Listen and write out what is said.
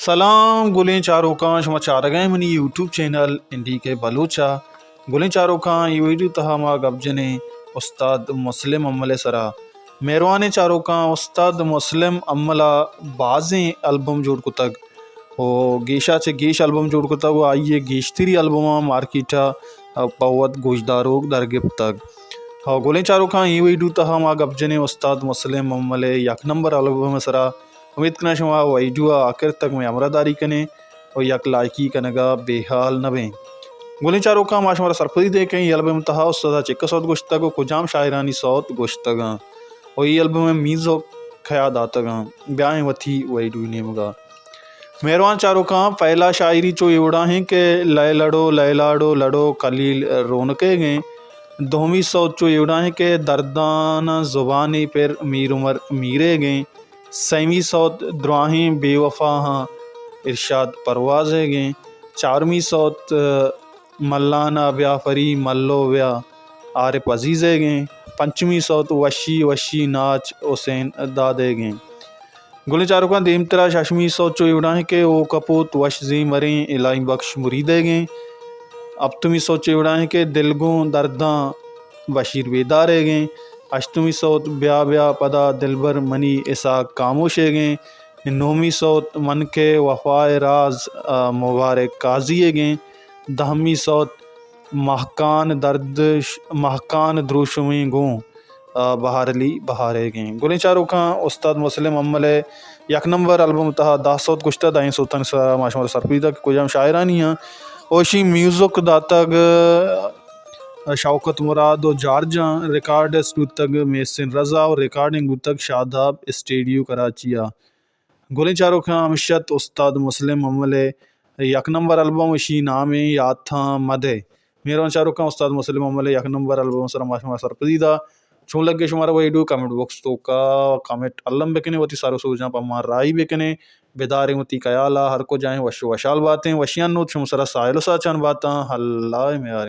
سلام گلیں چاروں کان شما چارگائیں منی یوٹیوب چینل انڈی کے بلوچا گلیں چاروں کان یہ ویڈیو تہا ما گب جنے استاد مسلم عمل سرا مہروانے چاروں کان استاد مسلم عملہ بازیں البم جوڑ کتگ او گیشا چے گیش البم جوڑ کتگ و آئیے گیشتری البما مارکیٹا پوت گوشداروگ در گپتگ گلیں چاروں کان یہ ویڈیو تہا ما گب جنے استاد مسلم عمل یک نمبر البم سرا امید کنا شما ویڈیو آخر تک میں امرداری کنے اور یک لائکی کنگا بے حال نبیں گلیں چاروں کا ما شمارا سرپری دے کہیں یہ البم تہا استادا چکا صوت گوشتگ و کجام شاعرانی صوت گوشتگاں اور یہ البم میں میزو خیاد آتگاں بیائیں وتھی ویڈیو نیمگا مہروان چاروں کا پہلا شاعری چو ایوڑا ہیں کہ لے لڑو لے لاڑو لڑو کلیل رونقے گئیں دومی صوت چو ایوڑا ہیں کہ دردان زبانی پر میر عمر میرے گئیں سیمی صوت دراہیں بے وفا ہاں ارشاد پروازے گئیں چارمی صوت ملانا بیا فری ملو بیا عارف عزیزے گئیں پنچمی صوت وشی وشی ناچ حسین دادے گئیں گلیں چاروں کا دیم ترا ششمی صوت چو ایوڑا ہے کہ او کپوت وش زی مریں الہی بخش مریدے گئیں ابتمی صوت چو ایوڑا ہے کہ دلگوں درداں بشیر بیدارے گئیں اشتمی صوت بیا بیا پدا دلبر منی اساق خاموشے گئیں نومی صوت من کے وفائے راز مبارک قاضیے گئیں دہمی صوت مہکان درد مہکان دروشمیں گوں بہار علی بہارے گئیں گلیں چاروں کا استاد مسلم عمل یک نمبر البم تہا دا صوت گشتہ دائیں صوتاں سرا ماشمار سرپریدہ کجام شاعرانی ہیں اوشی میوزک داتگ شوکت مراد و جارجاں ریکارڈ اسٹوتگ محسن رضا اور ریکارڈنگ گتگ شاداب اسٹیڈیو کراچیا گلیں چاروں کا ہمشت استاد مسلم عمل یک نمبر البم اشی نام یاد تھا مدے میرون چاروں کا استاد مسلم عمل یک نمبر البم سر ماشما سرپریدہ چون لگے شمارا ویڈیو کمنٹ باکس تو کا کمنٹ علم بکنے وتی سارو سوجاں پا مار رائی بکنے بیداریں وتی خیالا ہر کو جائیں وشو وشال باتیں وشیان نوت شم سرا سائل و ساچان باتاں اللہ میارے